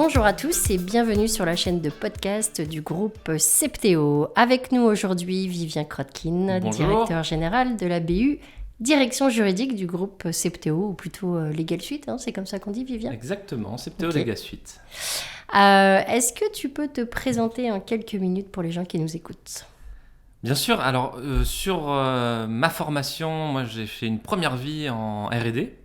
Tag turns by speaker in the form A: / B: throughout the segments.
A: Bonjour à tous et bienvenue sur la chaîne de podcast du groupe Septéo. Avec nous aujourd'hui, Vivien Krotkin,
B: Bonjour.
A: directeur général de la BU, direction juridique du groupe Septéo, ou plutôt Legal Suite, c'est comme ça qu'on dit, Vivien ?
B: Exactement, Septéo
A: Ok.
B: Legal Suite.
A: Est-ce que tu peux te présenter en quelques minutes pour les gens qui nous écoutent ?
B: Bien sûr, alors sur ma formation, moi j'ai fait une première vie en R&D,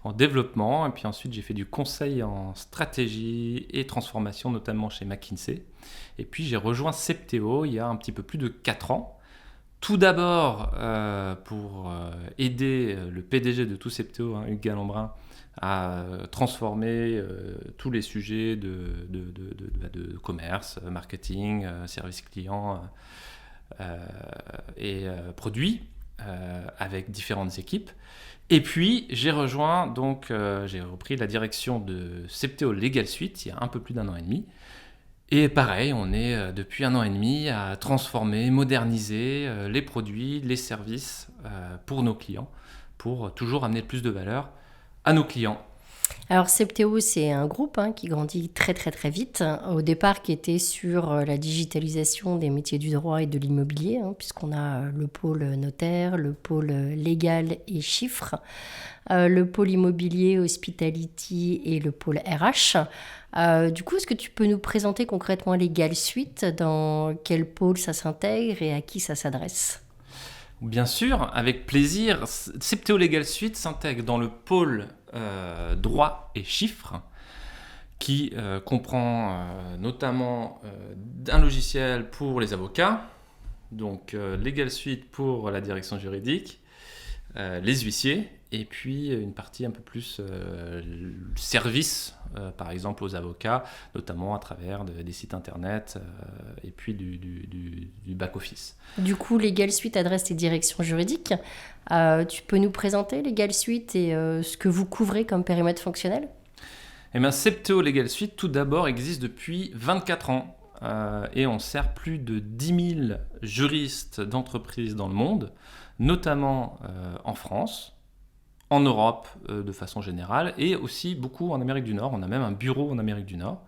B: en développement, et puis ensuite j'ai fait du conseil en stratégie et transformation, notamment chez McKinsey. Et puis j'ai rejoint Septéo il y a un petit peu plus de 4 ans. Tout d'abord pour aider le PDG de tout Septéo, Hugues Galambrin, à transformer tous les sujets de commerce, marketing, service client et produits avec différentes équipes. Et puis j'ai repris la direction de Septéo Legal Suite il y a un peu plus d'1 an et demi. Et pareil, on est depuis 1 an et demi à transformer, moderniser les produits, les services pour nos clients, pour toujours amener le plus de valeur à nos clients.
A: Alors Septéo, c'est un groupe qui grandit très très très vite. Au départ, qui était sur la digitalisation des métiers du droit et de l'immobilier, puisqu'on a le pôle notaire, le pôle légal et chiffres, le pôle immobilier, hospitality et le pôle RH. Du coup, est-ce que tu peux nous présenter concrètement Legal Suite, dans quel pôle ça s'intègre et à qui ça s'adresse ?
B: Bien sûr, avec plaisir. Septéo Legal Suite s'intègre dans le pôle droit et chiffres, qui comprend notamment un logiciel pour les avocats, donc Legal Suite pour la direction juridique, les huissiers, et puis une partie un peu plus service, par exemple aux avocats, notamment à travers des sites internet et puis du back-office.
A: Du coup, Legal Suite adresse les directions juridiques. Tu peux nous présenter Legal Suite et ce que vous couvrez comme périmètre fonctionnel ?
B: Eh bien, Septéo Legal Suite, tout d'abord, existe depuis 24 ans et on sert plus de 10 000 juristes d'entreprises dans le monde, notamment en France, en Europe de façon générale et aussi beaucoup en Amérique du Nord. On a même un bureau en Amérique du Nord.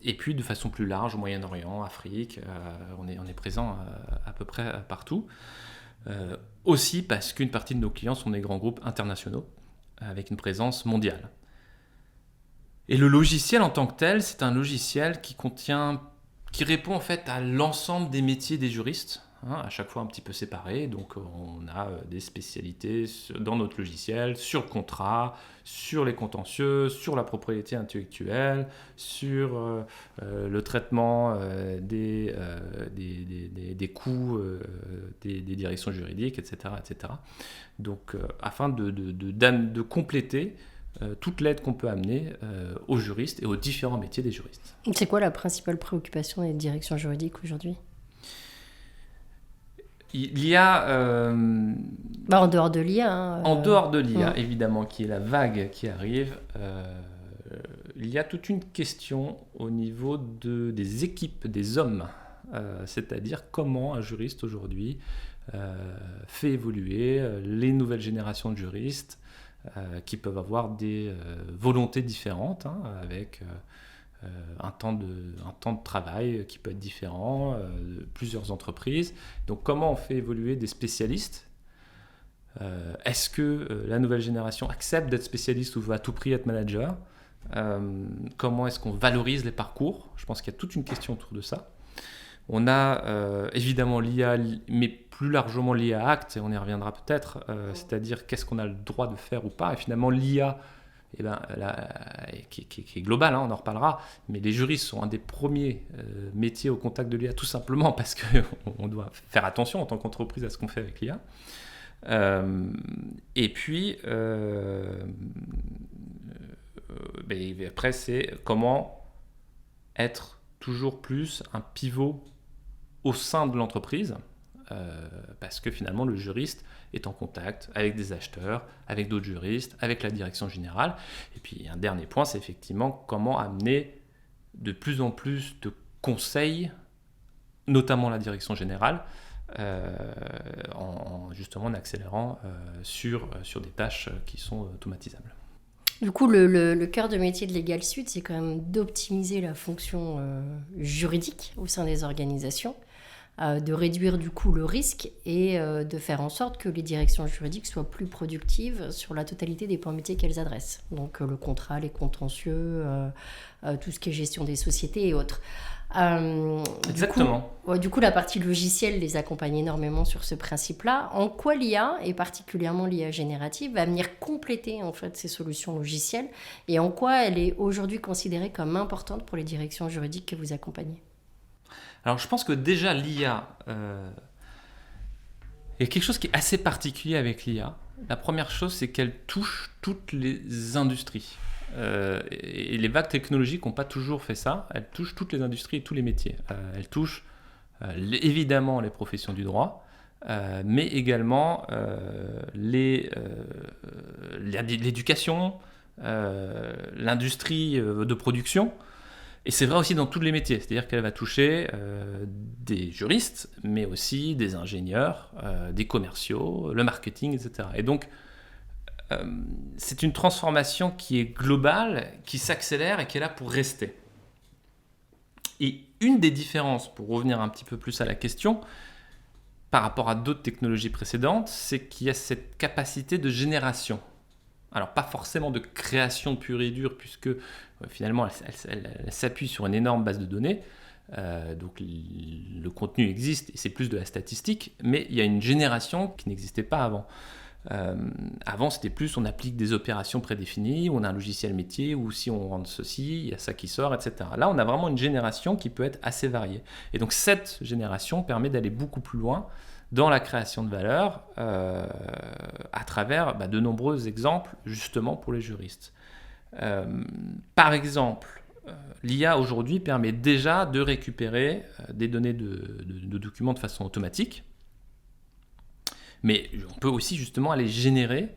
B: Et puis de façon plus large au Moyen-Orient, Afrique, on est présent à peu près partout. Aussi parce qu'une partie de nos clients sont des grands groupes internationaux avec une présence mondiale. Et le logiciel en tant que tel, c'est un logiciel qui répond en fait à l'ensemble des métiers des juristes, à chaque fois un petit peu séparés. Donc on a des spécialités dans notre logiciel, sur le contrat, sur les contentieux, sur la propriété intellectuelle, sur le traitement des coûts des directions juridiques, etc. etc. Donc afin de compléter toute l'aide qu'on peut amener aux juristes et aux différents métiers des juristes.
A: C'est quoi la principale préoccupation des directions juridiques aujourd'hui ?
B: Il y a...
A: en dehors de l'IA.
B: En dehors de l'IA, évidemment, qui est la vague qui arrive, il y a toute une question au niveau des équipes, des hommes. C'est-à-dire comment un juriste aujourd'hui fait évoluer les nouvelles générations de juristes qui peuvent avoir des volontés différentes, avec un temps de travail qui peut être différent, plusieurs entreprises. Donc comment on fait évoluer des spécialistes ? Est-ce que la nouvelle génération accepte d'être spécialiste ou veut à tout prix être manager ? Comment est-ce qu'on valorise les parcours ? Je pense qu'il y a toute une question autour de ça. On a évidemment l'IA, mais plus largement l'IA Act, et on y reviendra peut-être, c'est-à-dire qu'est-ce qu'on a le droit de faire ou pas. Et finalement, l'IA, qui est globale, on en reparlera, mais les juristes sont un des premiers métiers au contact de l'IA, tout simplement parce qu'on doit faire attention en tant qu'entreprise à ce qu'on fait avec l'IA. Et puis, après, c'est comment être toujours plus un pivot au sein de l'entreprise, parce que finalement le juriste est en contact avec des acheteurs, avec d'autres juristes, avec la direction générale. Et puis un dernier point, c'est effectivement comment amener de plus en plus de conseils, notamment la direction générale, justement en accélérant sur des tâches qui sont automatisables.
A: Du coup, le cœur de métier de Legal Suite, c'est quand même d'optimiser la fonction juridique au sein des organisations, de réduire du coup le risque et de faire en sorte que les directions juridiques soient plus productives sur la totalité des points métiers qu'elles adressent. Donc le contrat, les contentieux, tout ce qui est gestion des sociétés et autres.
B: Exactement.
A: Du coup, la partie logicielle les accompagne énormément sur ce principe-là. En quoi l'IA, et particulièrement l'IA générative, va venir compléter en fait ces solutions logicielles et en quoi elle est aujourd'hui considérée comme importante pour les directions juridiques que vous accompagnez?
B: Alors je pense que déjà l'IA, il y a quelque chose qui est assez particulier avec l'IA. La première chose, c'est qu'elle touche toutes les industries. Et les vagues technologiques n'ont pas toujours fait ça. Elle touche toutes les industries et tous les métiers. Elle touche évidemment les professions du droit, mais également l'éducation, l'industrie de production. Et c'est vrai aussi dans tous les métiers, c'est-à-dire qu'elle va toucher des juristes, mais aussi des ingénieurs, des commerciaux, le marketing, etc. Et donc, c'est une transformation qui est globale, qui s'accélère et qui est là pour rester. Et une des différences, pour revenir un petit peu plus à la question, par rapport à d'autres technologies précédentes, c'est qu'il y a cette capacité de génération. Alors pas forcément de création pure et dure, puisque finalement elle s'appuie sur une énorme base de données, donc le contenu existe et c'est plus de la statistique, mais il y a une génération qui n'existait pas avant. Avant c'était plus on applique des opérations prédéfinies, on a un logiciel métier, ou si on rentre ceci, il y a ça qui sort, etc. Là on a vraiment une génération qui peut être assez variée. Et donc cette génération permet d'aller beaucoup plus loin dans la création de valeur à travers de nombreux exemples justement pour les juristes. Par exemple, l'IA aujourd'hui permet déjà de récupérer des données de documents de façon automatique, mais on peut aussi justement aller générer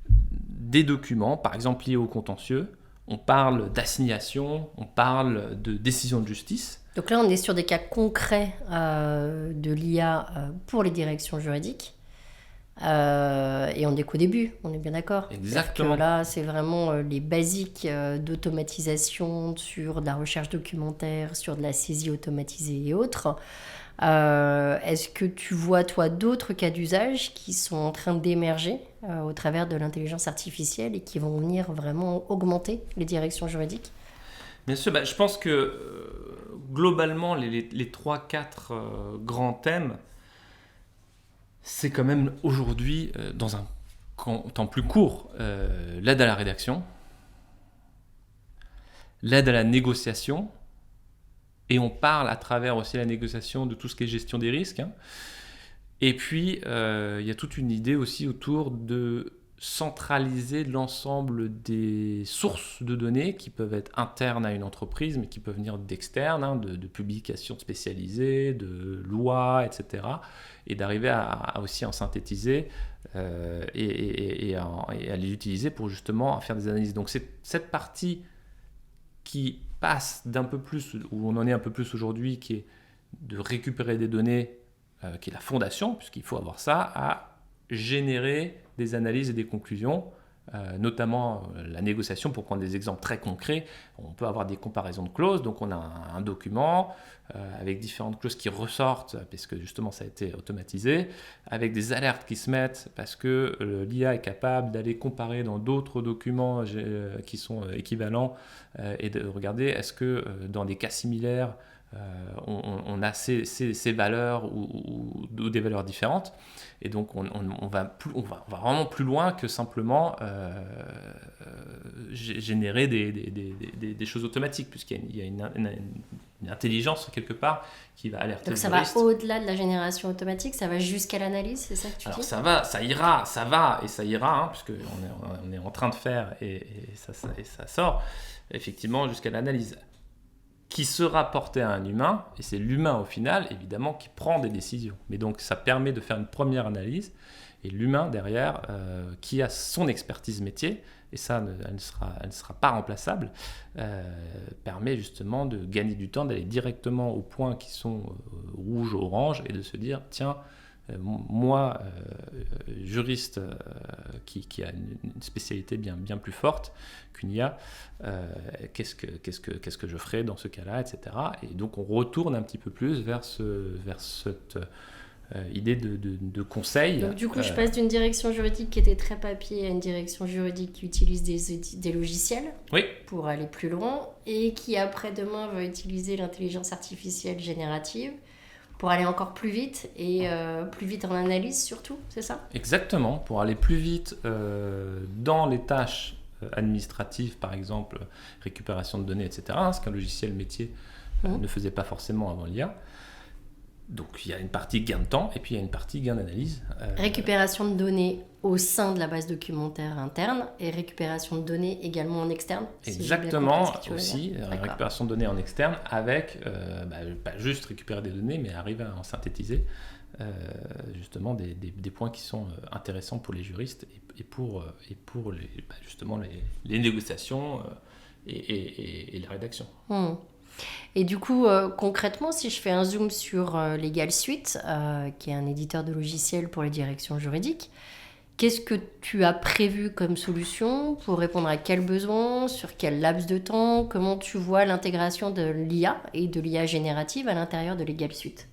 B: des documents, par exemple liés au contentieux. On parle d'assignation, on parle de décision de justice.
A: Donc là, on est sur des cas concrets de l'IA pour les directions juridiques. Et on n'est qu'au début, on est bien d'accord.
B: Exactement.
A: Que là, c'est vraiment les basiques d'automatisation sur de la recherche documentaire, sur de la saisie automatisée et autres. Est-ce que tu vois, toi, d'autres cas d'usage qui sont en train d'émerger au travers de l'intelligence artificielle et qui vont venir vraiment augmenter les directions juridiques?
B: Bien sûr, je pense que globalement, les 3-4 grands thèmes, c'est quand même aujourd'hui, dans un temps plus court, l'aide à la rédaction, l'aide à la négociation, et on parle à travers aussi la négociation de tout ce qui est gestion des risques. Et puis, il y a toute une idée aussi autour de centraliser l'ensemble des sources de données qui peuvent être internes à une entreprise, mais qui peuvent venir d'externes, de publications spécialisées, de lois, etc. Et d'arriver à aussi en synthétiser et à les utiliser pour justement faire des analyses. Donc c'est cette partie qui passe d'un peu plus, où on en est un peu plus aujourd'hui, qui est de récupérer des données, qui est la fondation, puisqu'il faut avoir ça, à générer des analyses et des conclusions, notamment la négociation. Pour prendre des exemples très concrets, on peut avoir des comparaisons de clauses, donc on a un document avec différentes clauses qui ressortent, parce que justement ça a été automatisé, avec des alertes qui se mettent, parce que l'IA est capable d'aller comparer dans d'autres documents qui sont équivalents, et de regarder est-ce que dans des cas similaires, on a ces valeurs ou des valeurs différentes. Et donc on va vraiment plus loin que simplement générer des choses automatiques, puisqu'il y a une intelligence quelque part qui va alerter le juriste.
A: Donc ça va au-delà de la génération automatique, ça va jusqu'à l'analyse, c'est ça que tu dis?
B: Alors ça ira, puisqu'on est en train de faire et ça sort effectivement jusqu'à l'analyse, qui sera porté à un humain, et c'est l'humain au final, évidemment, qui prend des décisions. Mais donc ça permet de faire une première analyse, et l'humain derrière, qui a son expertise métier, et ça, elle ne sera pas remplaçable, permet justement de gagner du temps, d'aller directement aux points qui sont rouges, orange, et de se dire, tiens, Moi, juriste qui a une spécialité bien plus forte qu'une IA, qu'est-ce que je ferais dans ce cas-là, etc. Et donc on retourne un petit peu plus vers cette idée de conseil.
A: Donc du coup, je passe d'une direction juridique qui était très papier à une direction juridique qui utilise des logiciels pour aller plus loin et qui après-demain va utiliser l'intelligence artificielle générative pour aller encore plus vite et plus vite en analyse surtout, c'est ça ?
B: Exactement, pour aller plus vite dans les tâches administratives, par exemple récupération de données, etc., ce qu'un logiciel métier ne faisait pas forcément avant l'IA. Donc il y a une partie gain de temps et puis il y a une partie gain d'analyse.
A: Récupération de données au sein de la base documentaire interne et récupération de données également en externe.
B: Exactement, aussi récupération de données en externe avec pas juste récupérer des données mais arriver à en synthétiser justement des points qui sont intéressants pour les juristes et pour justement les négociations et la rédaction.
A: Et du coup, concrètement, si je fais un zoom sur Legal Suite, qui est un éditeur de logiciels pour les directions juridiques, qu'est-ce que tu as prévu comme solution pour répondre à quels besoins, sur quel laps de temps? Comment tu vois l'intégration de l'IA et de l'IA générative à l'intérieur de Legal Suite?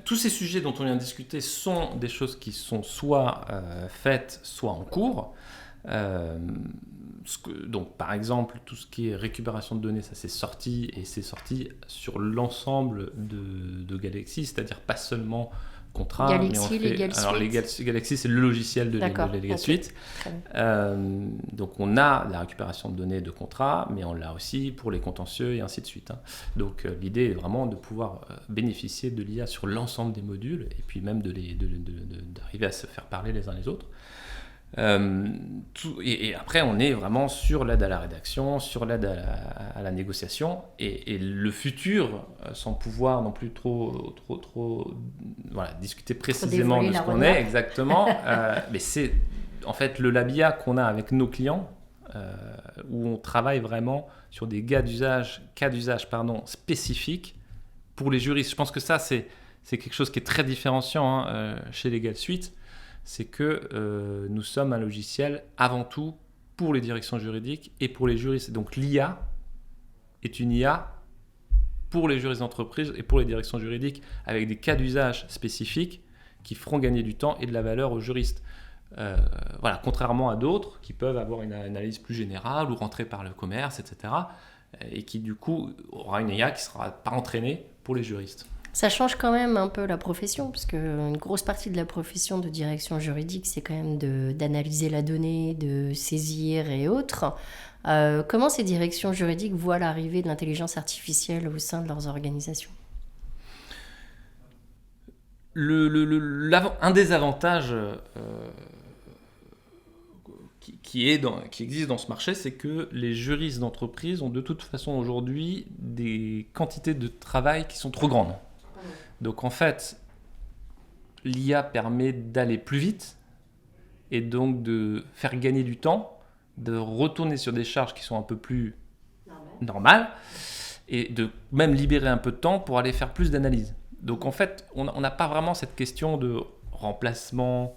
B: Tous ces sujets dont on vient de discuter sont des choses qui sont soit faites, soit en cours. Donc, par exemple, tout ce qui est récupération de données, ça c'est sorti et c'est sorti sur l'ensemble de Galaxy, c'est-à-dire pas seulement contrat,
A: Galaxy,
B: mais on fait...
A: Legal Suite.
B: Alors, Galaxy, c'est le logiciel de Legal Suite. Donc, on a la récupération de données de contrat, mais on l'a aussi pour les contentieux et ainsi de suite. Donc, l'idée est vraiment de pouvoir bénéficier de l'IA sur l'ensemble des modules et puis même d'arriver à se faire parler les uns les autres. Et après on est vraiment sur l'aide à la rédaction, sur l'aide à la négociation et le futur, sans pouvoir non plus trop discuter précisément de ce qu'on est exactement, mais c'est en fait le Labia qu'on a avec nos clients où on travaille vraiment sur des cas d'usage spécifiques pour les juristes. Je pense que ça c'est quelque chose qui est très différenciant chez Legal Suite. C'est que nous sommes un logiciel avant tout pour les directions juridiques et pour les juristes. Donc l'IA est une IA pour les juristes d'entreprise et pour les directions juridiques avec des cas d'usage spécifiques qui feront gagner du temps et de la valeur aux juristes. Contrairement à d'autres qui peuvent avoir une analyse plus générale ou rentrer par le commerce, etc. Et qui du coup aura une IA qui ne sera pas entraînée pour les juristes.
A: Ça change quand même un peu la profession, parce qu'une grosse partie de la profession de direction juridique, c'est quand même d'analyser la donnée, de saisir et autres. Comment ces directions juridiques voient l'arrivée de l'intelligence artificielle au sein de leurs organisations ?
B: Un des avantages qui existe dans ce marché, c'est que les juristes d'entreprise ont de toute façon aujourd'hui des quantités de travail qui sont trop grandes. Donc en fait, l'IA permet d'aller plus vite et donc de faire gagner du temps, de retourner sur des charges qui sont un peu plus normales et de même libérer un peu de temps pour aller faire plus d'analyse. Donc en fait, on n'a pas vraiment cette question de remplacement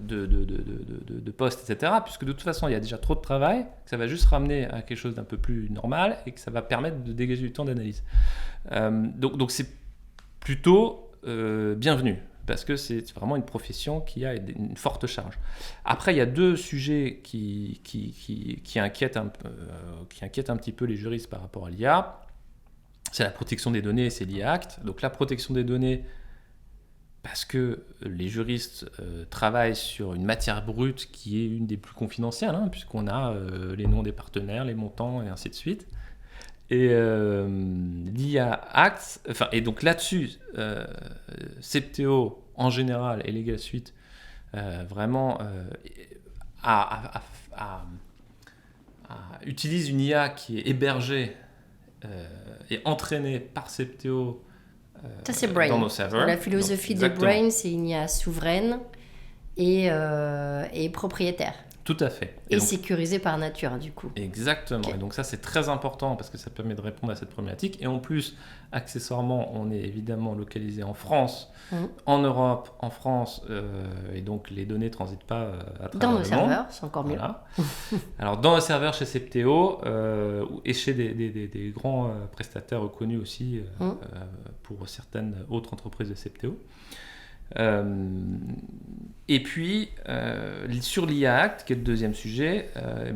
B: de postes, etc. Puisque de toute façon, il y a déjà trop de travail, que ça va juste ramener à quelque chose d'un peu plus normal et que ça va permettre de dégager du temps d'analyse. Donc c'est plutôt bienvenu, parce que c'est vraiment une profession qui a une forte charge. Après, il y a deux sujets qui inquiètent un petit peu les juristes par rapport à l'IA. C'est la protection des données et c'est l'IA Act. Donc la protection des données, parce que les juristes travaillent sur une matière brute qui est une des plus confidentielles, puisqu'on a les noms des partenaires, les montants et ainsi de suite. Et l'IA Act, et donc là-dessus, Septéo en général et Legal Suite vraiment utilise une IA qui est hébergée et entraînée par Septéo.
A: Ça, c'est Brain.
B: Dans nos serveurs.
A: La philosophie de Brain, c'est une IA souveraine et propriétaire.
B: Tout à fait.
A: Et
B: donc,
A: sécurisé par nature, du coup.
B: exactement.
A: Ok.
B: Et donc ça, c'est très important parce que ça permet de répondre à cette problématique. Et en plus, accessoirement, on est évidemment localisé en France, en Europe, en France, et donc les données ne transitent pas à
A: Dans
B: travers
A: nos
B: le
A: serveurs,
B: monde.
A: c'est encore mieux.
B: Voilà. Alors, dans le serveur chez Septéo et chez des grands prestataires reconnus aussi pour certaines autres entreprises de Septéo. Et puis, sur l'IA Act, qui est le deuxième sujet,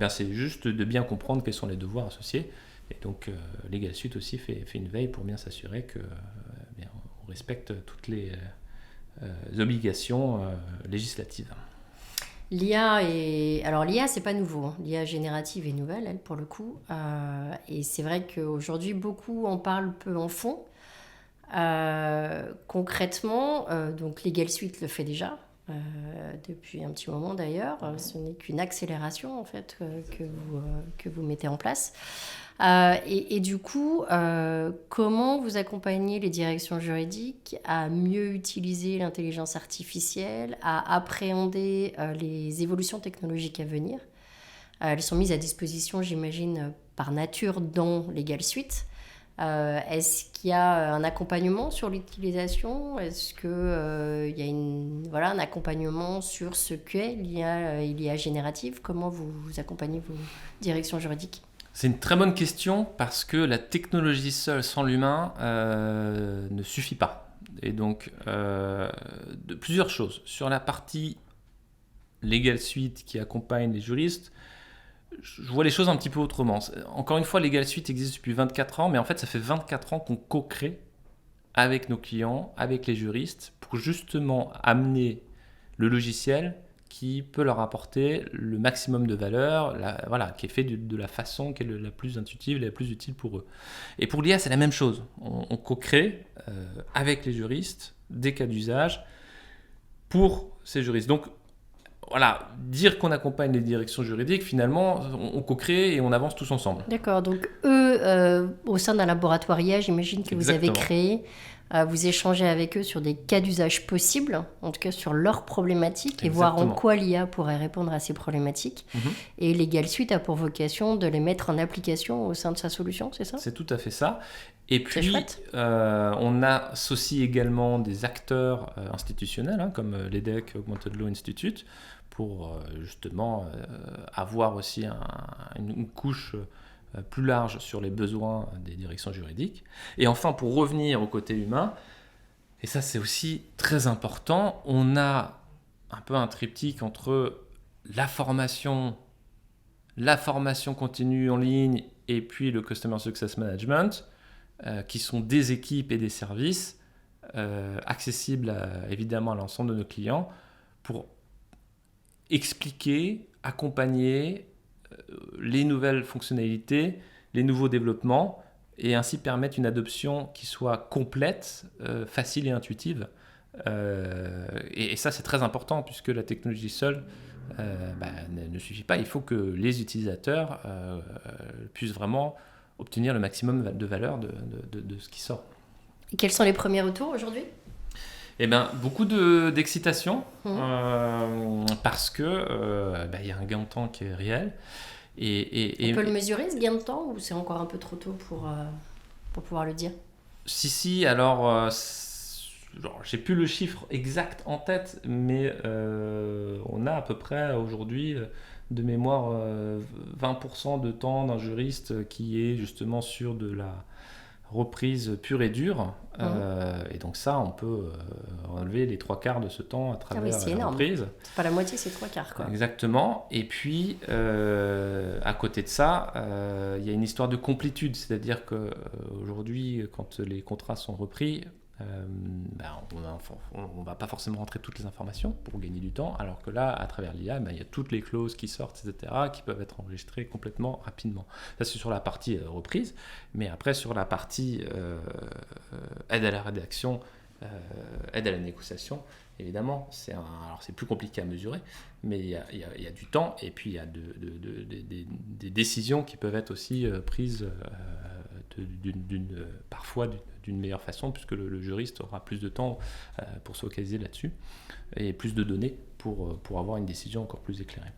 B: c'est juste de bien comprendre quels sont les devoirs associés. Et donc, Legal Suite aussi fait une veille pour bien s'assurer que on respecte toutes les obligations législatives.
A: l'IA, c'est pas nouveau, hein. L'IA générative est nouvelle, elle, pour le coup. Et c'est vrai qu'aujourd'hui, beaucoup en parlent peu en font. Concrètement, donc Legal Suite le fait déjà, depuis un petit moment d'ailleurs. Ce n'est qu'une accélération en fait que vous mettez en place. Et du coup, comment vous accompagnez les directions juridiques à mieux utiliser l'intelligence artificielle, à appréhender les évolutions technologiques à venir? Elles sont mises à disposition, j'imagine, par nature dans Legal Suite. Est-ce qu'il y a un accompagnement sur l'utilisation? Est-ce qu'il y a un accompagnement sur ce qu'est l'IA générative? Comment vous accompagnez vos directions juridiques?
B: C'est une très bonne question parce que la technologie seule sans l'humain ne suffit pas. Et donc, de plusieurs choses. Sur la partie Legal Suite qui accompagne les juristes, je vois les choses un petit peu autrement. Encore une fois, Legal Suite existe depuis 24 ans, mais en fait, ça fait 24 ans qu'on co-crée avec nos clients, avec les juristes, pour justement amener le logiciel qui peut leur apporter le maximum de valeur, qui est fait de la façon qui est la plus intuitive, la plus utile pour eux. Et pour l'IA, c'est la même chose. On co-crée avec les juristes des cas d'usage pour ces juristes. Donc, voilà, dire qu'on accompagne les directions juridiques, finalement, on co-crée et on avance tous ensemble.
A: D'accord, donc eux, au sein d'un laboratoire IA, j'imagine que vous avez créé, vous échangez avec eux sur des cas d'usage possibles, en tout cas sur leurs problématiques, et voir en quoi l'IA pourrait répondre à ces problématiques. Et Legal Suite a pour vocation de les mettre en application au sein de sa solution, c'est ça?
B: C'est tout à fait ça. Et puis, on associe également des acteurs institutionnels, comme l'EDEC Augmented Law Institute, pour justement avoir aussi une couche plus large sur les besoins des directions juridiques. Et enfin, pour revenir au côté humain, et ça c'est aussi très important, on a un peu un triptyque entre la formation continue en ligne et puis le Customer Success Management, qui sont des équipes et des services accessibles évidemment à l'ensemble de nos clients pour expliquer, accompagner les nouvelles fonctionnalités, les nouveaux développements et ainsi permettre une adoption qui soit complète, facile et intuitive. Et ça, c'est très important puisque la technologie seule ne suffit pas. Il faut que les utilisateurs puissent vraiment obtenir le maximum de valeur de ce qui sort.
A: Et quels sont les premiers retours aujourd'hui ?
B: Beaucoup d'excitation parce que y a un gain de temps qui est réel.
A: On peut le mesurer, ce gain de temps, ou c'est encore un peu trop tôt pour pouvoir le dire ?
B: Si, alors, j'ai plus le chiffre exact en tête, mais on a à peu près aujourd'hui, de mémoire, 20% de temps d'un juriste qui est justement sur de la reprise pure et dure. Et donc ça, on peut enlever les 3/4 de ce temps à travers la
A: énorme.
B: reprise.
A: C'est pas la moitié, c'est 3/4, quoi.
B: Exactement. Et puis, à côté de ça, il y a une histoire de complétude. C'est-à-dire qu'aujourd'hui, quand les contrats sont repris, on ne va pas forcément rentrer toutes les informations pour gagner du temps, alors que là, à travers l'IA, il y a toutes les clauses qui sortent, etc., qui peuvent être enregistrées complètement rapidement. Ça, c'est sur la partie reprise, mais après, sur la partie aide à la rédaction, aide à la négociation, évidemment, alors c'est plus compliqué à mesurer, mais il y a du temps, et puis il y a des décisions qui peuvent être aussi prises parfois d'une meilleure façon, puisque le juriste aura plus de temps pour se focaliser là-dessus, et plus de données pour avoir une décision encore plus éclairée.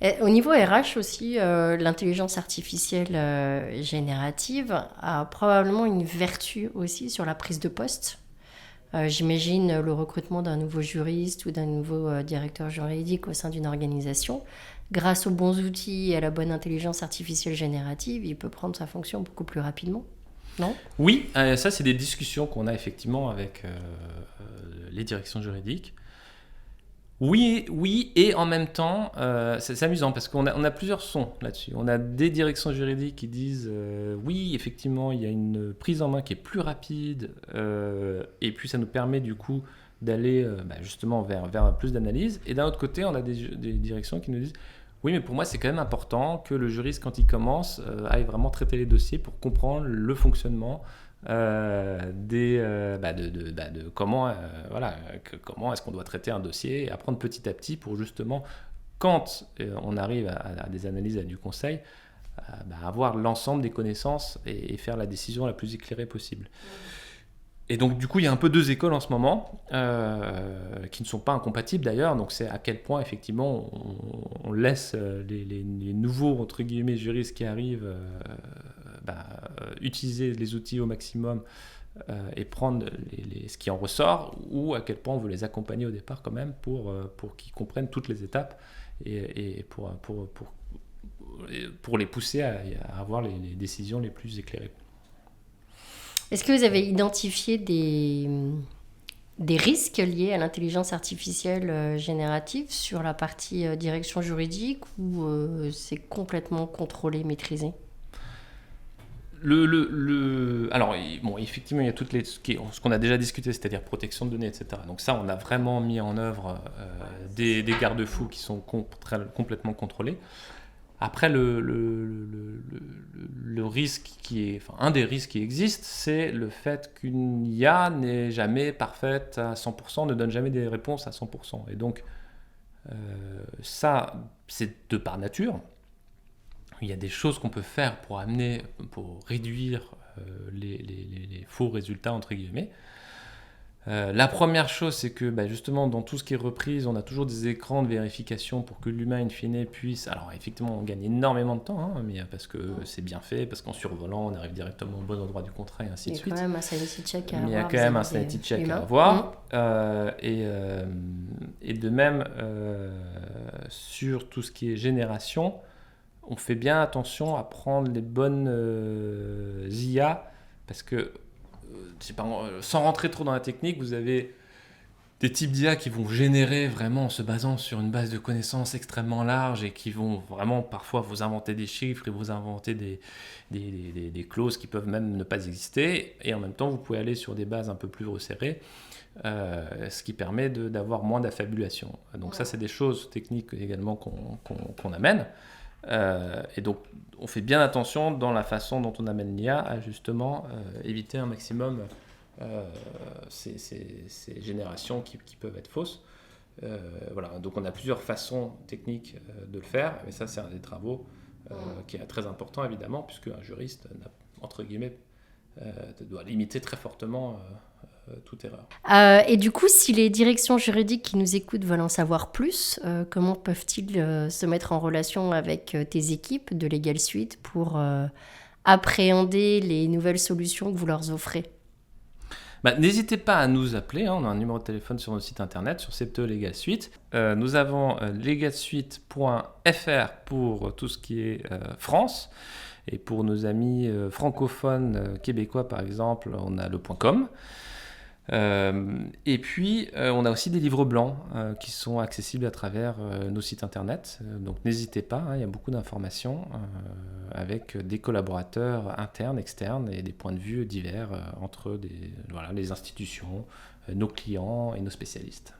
A: Et au niveau RH aussi, l'intelligence artificielle générative a probablement une vertu aussi sur la prise de poste. J'imagine le recrutement d'un nouveau juriste ou d'un nouveau directeur juridique au sein d'une organisation. Grâce aux bons outils et à la bonne intelligence artificielle générative, il peut prendre sa fonction beaucoup plus rapidement, non ?
B: Oui, ça c'est des discussions qu'on a effectivement avec les directions juridiques. Oui, et en même temps, c'est amusant parce qu'on a plusieurs sons là-dessus. On a des directions juridiques qui disent oui, effectivement, il y a une prise en main qui est plus rapide, et puis ça nous permet du coup d'aller justement vers plus d'analyse. Et d'un autre côté, on a des directions qui nous disent oui, mais pour moi, c'est quand même important que le juriste, quand il commence, aille vraiment traiter les dossiers pour comprendre le fonctionnement de comment, comment est-ce qu'on doit traiter un dossier et apprendre petit à petit pour justement, quand on arrive à des analyses, à du conseil, avoir l'ensemble des connaissances et faire la décision la plus éclairée possible. Et donc du coup il y a un peu deux écoles en ce moment qui ne sont pas incompatibles d'ailleurs, donc c'est à quel point effectivement on laisse les nouveaux entre guillemets juristes qui arrivent utiliser les outils au maximum et prendre ce qui en ressort, ou à quel point on veut les accompagner au départ quand même pour qu'ils comprennent toutes les étapes et pour les pousser à avoir les décisions les plus éclairées.
A: Est-ce que vous avez identifié des risques liés à l'intelligence artificielle générative sur la partie direction juridique, ou c'est complètement contrôlé, maîtrisé ?
B: Alors, bon, effectivement, il y a toutes ce qu'on a déjà discuté, c'est-à-dire protection de données, etc. Donc ça, on a vraiment mis en œuvre des garde-fous qui sont complètement contrôlés. Après, le risque un des risques qui existe, c'est le fait qu'une IA n'est jamais parfaite à 100%, ne donne jamais des réponses à 100%. Et donc, ça, c'est de par nature. Il y a des choses qu'on peut faire pour réduire les faux résultats, entre guillemets. La première chose, c'est que justement, dans tout ce qui est reprise, on a toujours des écrans de vérification pour que l'humain, in fine, puisse... Alors, effectivement, on gagne énormément de temps, mais parce que c'est bien fait, parce qu'en survolant, on arrive directement au bon endroit du contrat, et ainsi de suite.
A: Il y a quand même un sanity check à avoir.
B: Il y a quand même un sanity check à avoir. Et de même, sur tout ce qui est génération, on fait bien attention à prendre les bonnes IA, parce que sans rentrer trop dans la technique, vous avez des types d'IA qui vont générer vraiment en se basant sur une base de connaissances extrêmement large et qui vont vraiment parfois vous inventer des chiffres et vous inventer des clauses qui peuvent même ne pas exister. Et en même temps, vous pouvez aller sur des bases un peu plus resserrées, ce qui permet d'avoir moins d'affabulation. Donc ça, c'est des choses techniques également qu'on amène. Et donc on fait bien attention dans la façon dont on amène l'IA à justement éviter un maximum ces générations qui peuvent être fausses. Voilà. Donc on a plusieurs façons techniques de le faire, mais ça c'est un des travaux qui est très important évidemment, puisque un juriste entre guillemets doit limiter très fortement toute erreur.
A: Et du coup, si les directions juridiques qui nous écoutent veulent en savoir plus, comment peuvent-ils se mettre en relation avec tes équipes de Legal Suite pour appréhender les nouvelles solutions que vous leur offrez ?
B: N'hésitez pas à nous appeler, on a un numéro de téléphone sur notre site internet, sur Septéo Legal Suite. Nous avons legalsuite.fr pour tout ce qui est France. Et pour nos amis francophones québécois, par exemple, on a le .com. Et puis, on a aussi des livres blancs qui sont accessibles à travers nos sites internet. Donc, n'hésitez pas, il y a beaucoup d'informations avec des collaborateurs internes, externes et des points de vue divers entre les institutions, nos clients et nos spécialistes.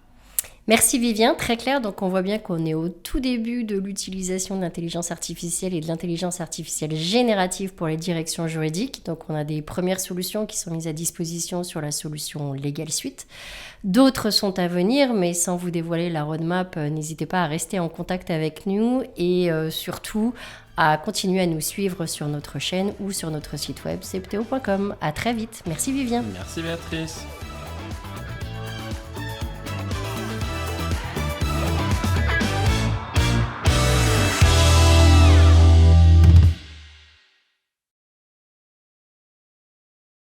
A: Merci Vivien, très clair. Donc on voit bien qu'on est au tout début de l'utilisation de l'intelligence artificielle et de l'intelligence artificielle générative pour les directions juridiques. Donc on a des premières solutions qui sont mises à disposition sur la solution Legal Suite. D'autres sont à venir, mais sans vous dévoiler la roadmap, n'hésitez pas à rester en contact avec nous et surtout à continuer à nous suivre sur notre chaîne ou sur notre site web septéo.com. À très vite. Merci Vivien.
B: Merci Béatrice.